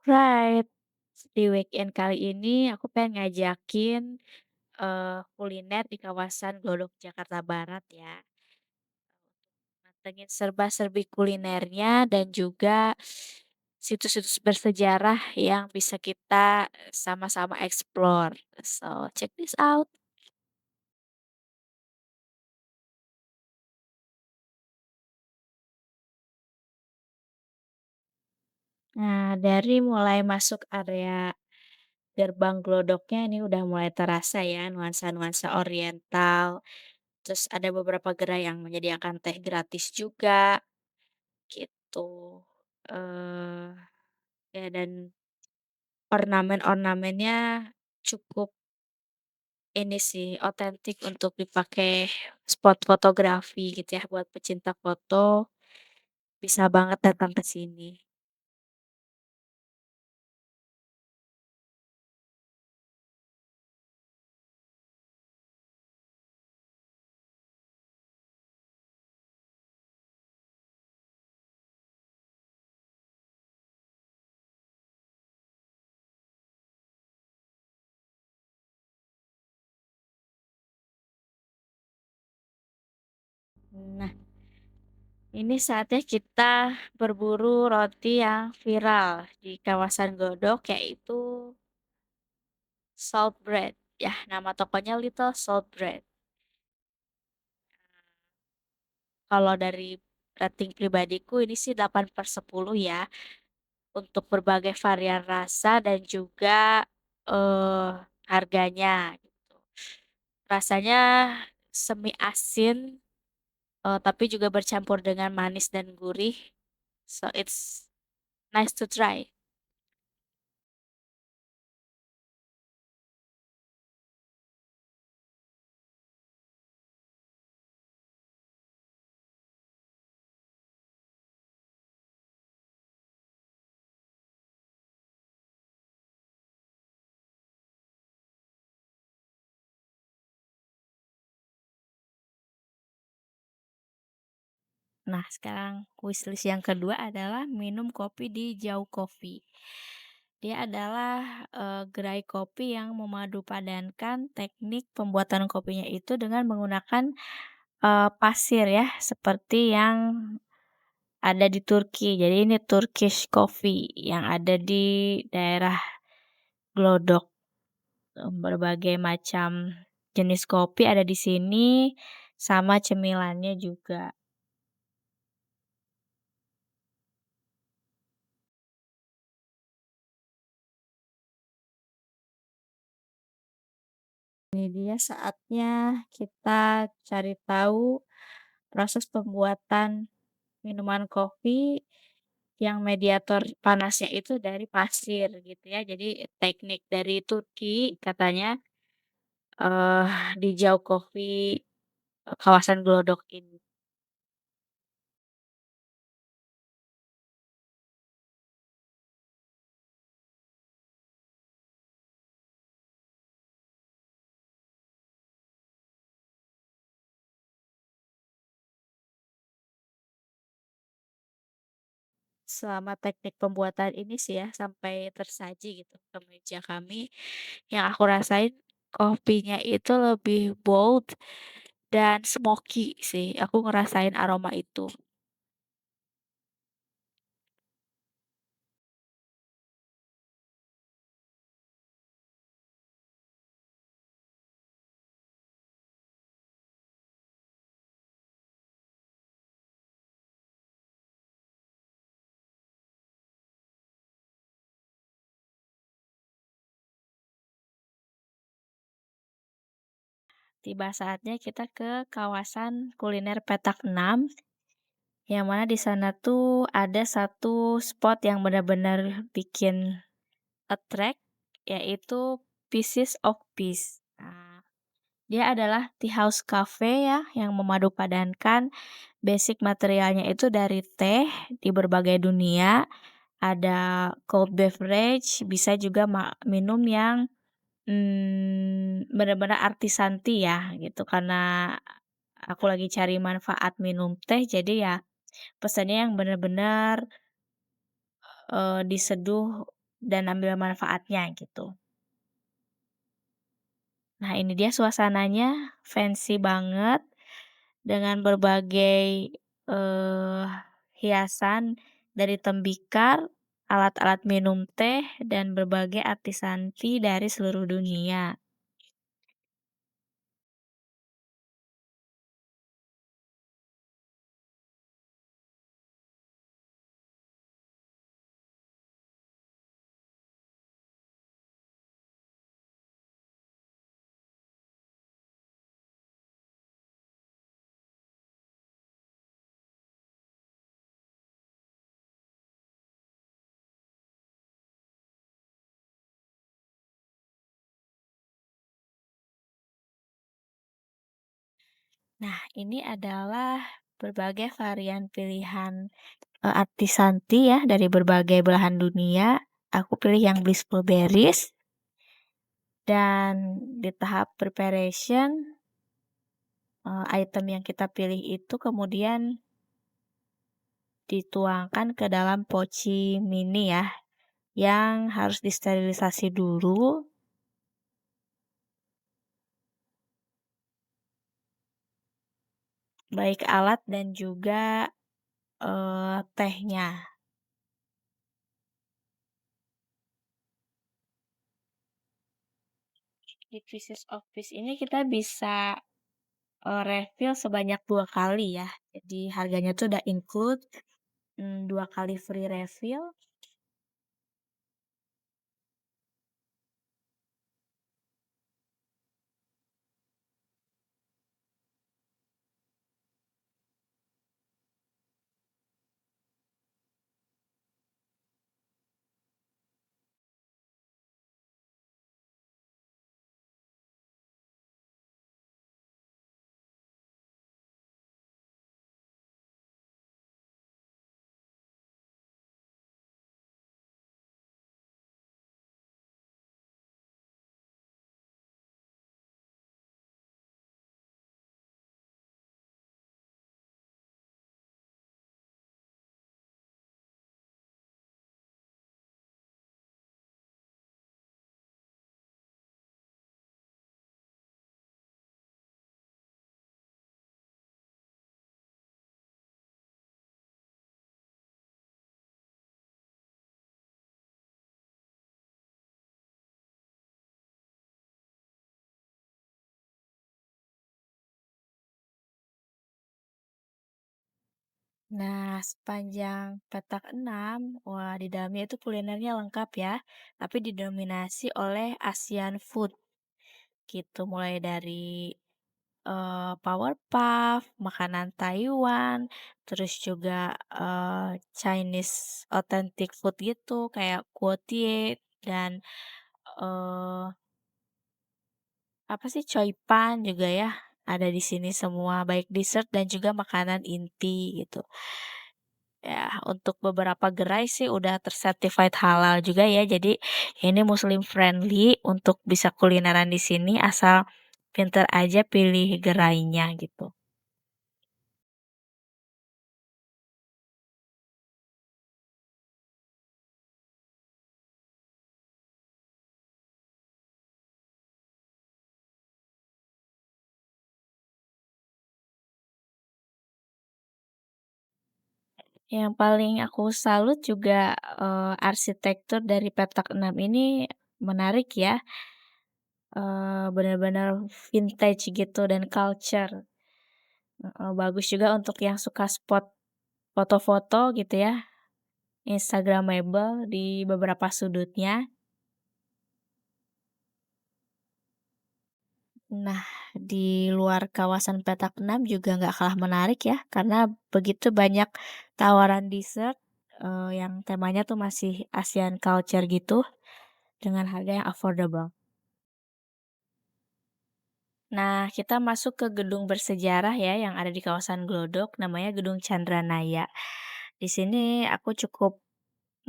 Right. Di weekend kali ini aku pengen ngajakin, kuliner di kawasan Glodok Jakarta Barat ya. Mantengin serba-serbi kulinernya dan juga situs-situs bersejarah yang bisa kita sama-sama explore. So, check this out. Nah, dari mulai masuk area gerbang Glodoknya ini udah mulai terasa ya nuansa-nuansa oriental. Terus ada beberapa gerai yang menyediakan teh gratis juga, gitu. Eee, ya dan ornamen-ornamennya cukup ini sih, otentik untuk dipakai spot fotografi gitu ya, buat pecinta foto, bisa banget datang ke sini. Nah, ini saatnya kita berburu roti yang viral di kawasan Glodok, yaitu Salt Bread. Ya, nama tokonya Little Salt Bread. Kalau dari rating pribadiku ini sih 8/10 ya, untuk berbagai varian rasa dan juga, eee, harganya gitu. Rasanya semi asin, tapi juga bercampur dengan manis dan gurih, so it's nice to try. Nah, sekarang wishlist yang kedua adalah minum kopi di Jau Coffee. Dia adalah, gerai kopi yang memadupadankan teknik pembuatan kopinya itu dengan menggunakan, pasir ya, seperti yang ada di Turki. Jadi ini Turkish coffee yang ada di daerah Glodok. Berbagai macam jenis kopi ada di sini, sama cemilannya juga. Ini dia saatnya kita cari tahu proses pembuatan minuman kopi yang mediator panasnya itu dari pasir gitu ya. Jadi teknik dari Turki katanya, di Jau Coffee, kawasan Glodok ini. Selama teknik pembuatan ini sih ya, sampai tersaji gitu ke meja kami, yang aku rasain kopinya itu lebih bold dan smoky sih, aku ngerasain aroma itu. Tiba saatnya kita ke kawasan kuliner Petak 6, yang mana di sana tuh ada satu spot yang benar-benar bikin attract, yaitu Pieces of Peace. Nah, dia adalah tea house cafe ya, yang memadupadankan basic materialnya itu dari teh di berbagai dunia, ada cold beverage, bisa juga minum yang, bener-bener artisan tea ya gitu, karena aku lagi cari manfaat minum teh, jadi ya pesannya yang bener-bener, diseduh dan ambil manfaatnya gitu. Nah, ini dia suasananya fancy banget dengan berbagai, eee, hiasan dari tembikar, alat-alat minum teh, dan berbagai artisan tea dari seluruh dunia. Nah, ini adalah berbagai varian pilihan, artisan tea ya dari berbagai belahan dunia. Aku pilih yang Bliss Blueberries dan di tahap preparation, item yang kita pilih itu kemudian dituangkan ke dalam poci mini ya, yang harus disterilisasi dulu, baik alat dan juga, tehnya. Di Pieces of Peace ini kita bisa, refill sebanyak 2 kali ya. Jadi harganya tuh udah include, 2 kali free refill. Nah, sepanjang petak 6, wah di dalamnya itu kulinernya lengkap ya, tapi didominasi oleh Asian food gitu. Mulai dari, power puff, makanan Taiwan, terus juga, Chinese authentic food gitu kayak kuotie dan, eee, apa sih, Choi Pan juga ya, ada di sini semua, baik dessert dan juga makanan inti gitu. Ya, untuk beberapa gerai sih udah tercertified halal juga ya. Jadi ini muslim friendly untuk bisa kulineran di sini asal pinter aja pilih gerainya gitu. Yang paling aku salut juga, arsitektur dari petak 6 ini menarik ya, bener-bener vintage gitu dan culture, heeh, bagus juga untuk yang suka spot foto-foto gitu ya, instagramable di beberapa sudutnya. Nah, di luar kawasan petak 6 juga nggak kalah menarik ya, karena begitu banyak tawaran dessert, yang temanya tuh masih Asian culture gitu, dengan harga yang affordable. Nah, kita masuk ke gedung bersejarah ya, yang ada di kawasan Glodok, namanya Gedung Chandranaya. Di sini aku cukup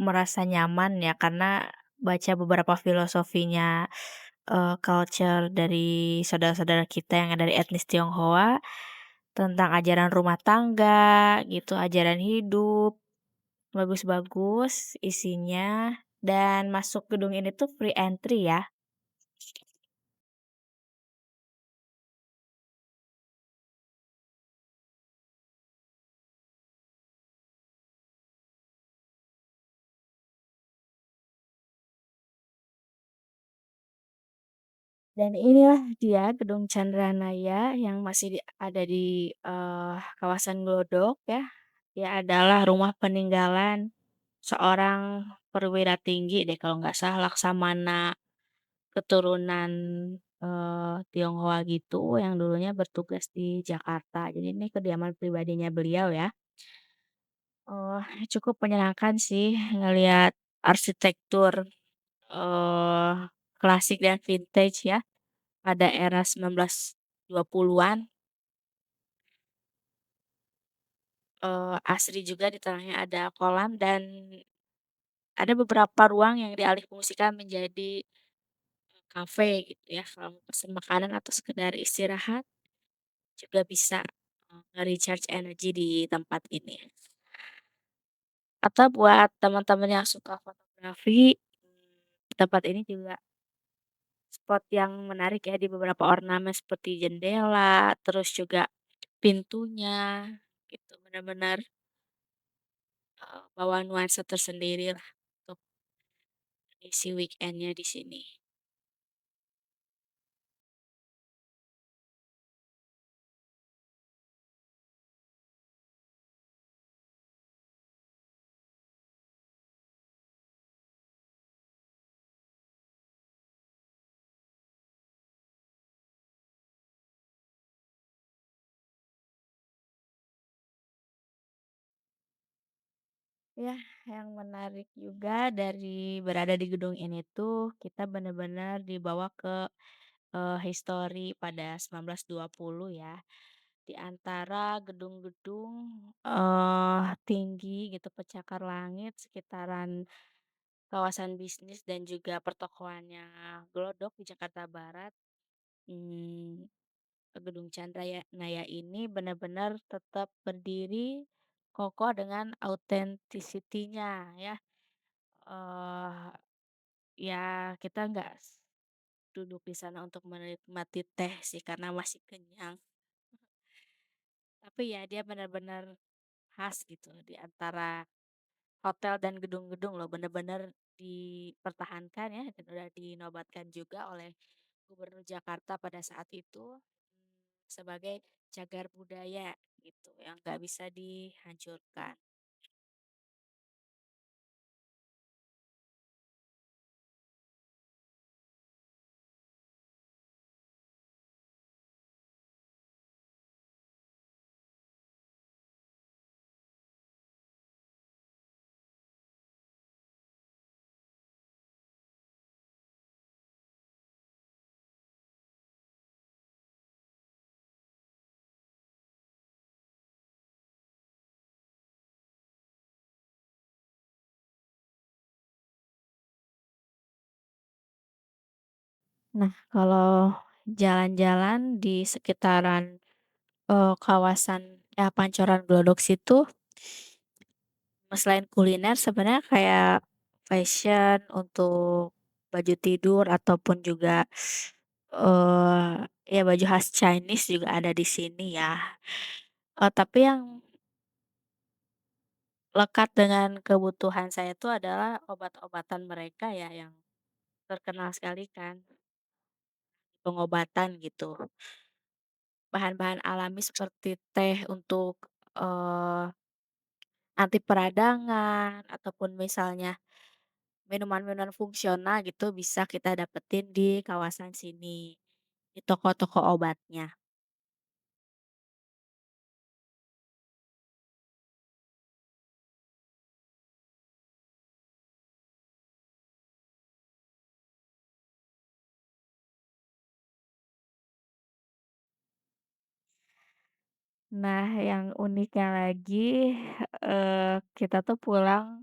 merasa nyaman ya, karena baca beberapa filosofinya, culture dari saudara-saudara kita yang dari etnis Tionghoa, tentang ajaran rumah tangga gitu, ajaran hidup, bagus-bagus isinya dan masuk gedung ini tuh free entry ya. Dan inilah dia Gedung Chandranaya yang masih ada di, kawasan Glodok ya. Dia adalah rumah peninggalan seorang perwira tinggi deh kalau nggak salah, Laksamana keturunan, Tionghoa gitu yang dulunya bertugas di Jakarta. Jadi ini kediaman pribadinya beliau ya. Cukup menyenangkan sih ngelihat arsitektur, eee, klasik dan vintage ya pada era 1920-an, asri juga di tengahnya ada kolam dan ada beberapa ruang yang dialihfungsikan menjadi kafe gitu ya, kalau mau pesen makanan atau sekedar istirahat juga bisa, nge-recharge energi di tempat ini. Atau buat teman-teman yang suka fotografi, tempat ini juga spot yang menarik ya di beberapa ornamen seperti jendela, terus juga pintunya gitu, benar-benar, bawa nuansa tersendiri lah untuk isi weekend-nya di sini. Ya, yang menarik juga dari berada di gedung ini tuh kita benar-benar dibawa ke, histori pada 1920 ya. Di antara gedung-gedung, tinggi gitu pencakar langit sekitaran kawasan bisnis dan juga pertokoannya Glodok di Jakarta Barat, mmm, Gedung Naya ini benar-benar tetap berdiri kokoh dengan autentisitinya ya. Eee, ya kita nggak duduk di sana untuk menikmati teh sih karena masih kenyang, tapi ya dia benar-benar khas gitu di antara hotel dan gedung-gedung loh, benar-benar dipertahankan ya dan udah dinobatkan juga oleh Gubernur Jakarta pada saat itu, sebagai cagar budaya gitu yang nggak bisa dihancurkan. Nah, kalau jalan-jalan di sekitaran, kawasan ya Pancoran Glodok situ, selain kuliner sebenarnya kayak fashion untuk baju tidur ataupun juga, ya baju khas Chinese juga ada di sini ya. Tapi yang lekat dengan kebutuhan saya itu adalah obat-obatan mereka ya yang terkenal sekali kan, pengobatan gitu. Bahan-bahan alami seperti teh untuk, anti peradangan ataupun misalnya minuman-minuman fungsional gitu bisa kita dapetin di kawasan sini, di toko-toko obatnya. Nah, yang uniknya lagi, kita tuh pulang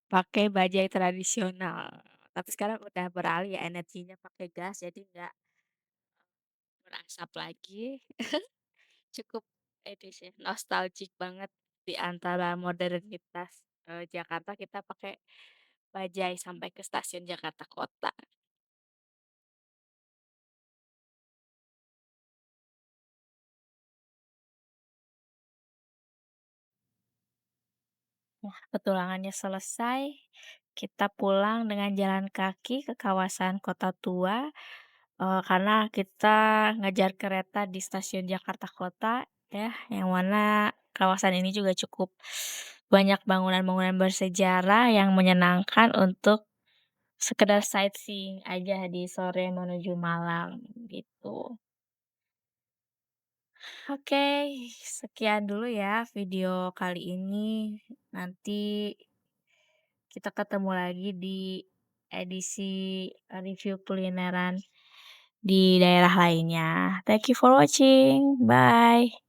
pakai bajai tradisional, tapi sekarang udah beralih ya energinya pakai gas jadi nggak berasap lagi. Cukup ini sih, nostalgic banget di antara modernitas, Jakarta kita pakai Bajai sampai ke stasiun Jakarta Kota. Nah, petualangannya selesai, kita pulang dengan jalan kaki ke kawasan Kota Tua, karena kita ngejar kereta di stasiun Jakarta Kota ya, yang mana kawasan ini juga cukup banyak bangunan-bangunan bersejarah yang menyenangkan untuk sekedar sightseeing aja di sore menuju malam, gitu. Oke, sekian dulu ya video kali ini. Nanti kita ketemu lagi di edisi review kulineran di daerah lainnya. Thank you for watching. Bye.